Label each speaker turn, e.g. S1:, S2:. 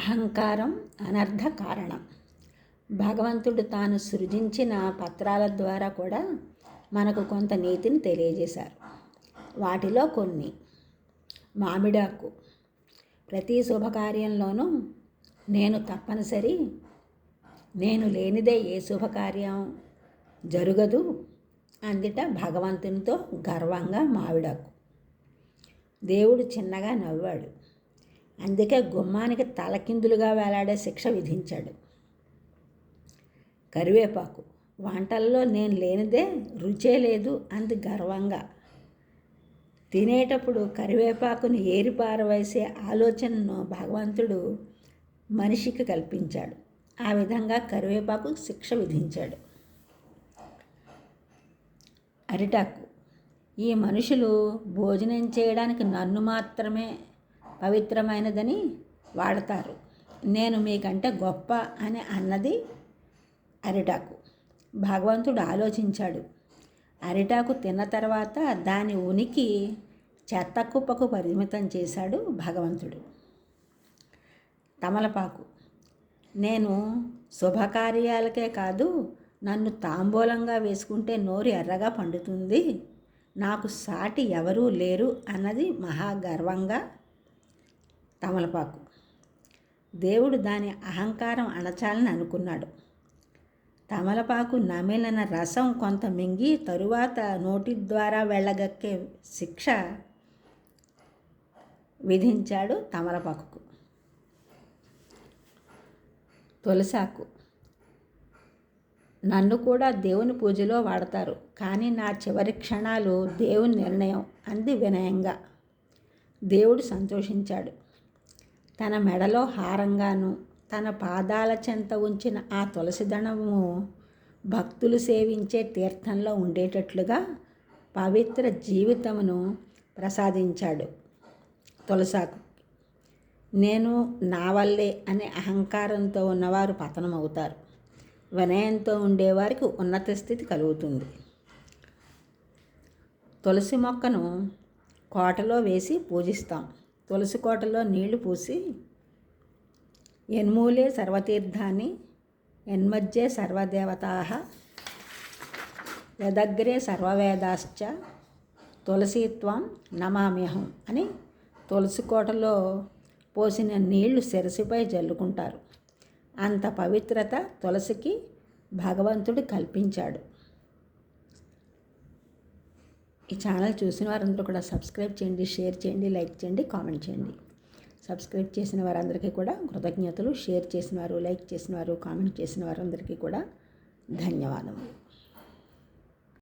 S1: అహంకారం అనర్థ కారణం. భగవంతుడు తాను సృజించిన పత్రాల ద్వారా కూడా మనకు కొంత నీతిని తెలియజేశారు. వాటిలో కొన్ని: మామిడాకు. ప్రతి శుభకార్యంలోనూ నేను తప్పనిసరి, నేను లేనిదే ఏ శుభకార్యం జరగదు అందిట భగవంతునితో గర్వంగా మామిడాకు. దేవుడు చిన్నగా నవ్వాడు. అందుకే గుమ్మానికి తలకిందులుగా వేలాడే శిక్ష విధించాడు. కరివేపాకు. వంటల్లో నేను లేనిదే రుచే లేదు అంది గర్వంగా. తినేటప్పుడు కరివేపాకును ఏరిపారవేసే ఆలోచనను భగవంతుడు మనిషికి కల్పించాడు. ఆ విధంగా కరివేపాకు శిక్ష విధించాడు. అరిటాకు. ఈ మనుషులు భోజనం చేయడానికి నన్ను మాత్రమే పవిత్రమైనదని వాడతారు, నేను మీకంటే గొప్ప అని అన్నది అరిటాకు. భగవంతుడు ఆలోచించాడు. అరిటాకు తిన్న తర్వాత దాని ఉనికి చెత్త కుప్పకు పరిమితం చేశాడు భగవంతుడు. తమలపాకు. నేను శుభకార్యాలకే కాదు, నన్ను తాంబూలంగా వేసుకుంటే నోరు ఎర్రగా పండుతుంది, నాకు సాటి ఎవరూ లేరు అన్నది మహాగర్వంగా తమలపాకు. దేవుడు దాని అహంకారం అణచాలని అనుకున్నాడు. తమలపాకు నమిలిన రసం కొంత మింగి తరువాత నోటి ద్వారా వెళ్ళగక్కే శిక్ష విధించాడు తమలపాకుకు. తులసాకు. నన్ను కూడా దేవుని పూజలో వాడతారు, కానీ నా చివరి క్షణాలు దేవుని నిర్ణయం అంది వినయంగా. దేవుడు సంతోషించాడు. తన మెడలో హారంగాను తన పాదాల చెంత ఉంచిన ఆ తులసి దళము భక్తులు సేవించే తీర్థంలో ఉండేటట్లుగా పవిత్ర జీవితమును ప్రసాదించాడు తులసాకు. నేను నా వల్లే అనే అహంకారంతో ఉన్నవారు పతనమవుతారు, వినయంతో ఉండేవారికి ఉన్నత స్థితి కలుగుతుంది. తులసి మొక్కను కోటలో వేసి పూజిస్తాం. తులసి కోటలో నీళ్లు పూసి యన్మూలే సర్వతీర్థాన్ని యన్మధ్యే సర్వదేవతాః యదగ్రే సర్వవేదాశ్చ తులసీత్వం నమామ్యహం అని తులసి కోటలో పోసిన నీళ్లు శిరసిపై జల్లుకుంటారు. అంత పవిత్రత తులసికి భగవంతుడు కల్పించాడు. ఈ ఛానల్ చూసిన వారందరూ కూడా సబ్స్క్రైబ్ చేయండి, షేర్ చేయండి, లైక్ చేయండి, కామెంట్ చేయండి. సబ్స్క్రైబ్ చేసిన వారందరికీ కూడా కృతజ్ఞతలు. షేర్ చేసిన వారు, లైక్ చేసిన వారు, కామెంట్ చేసిన వారందరికీ కూడా ధన్యవాదములు.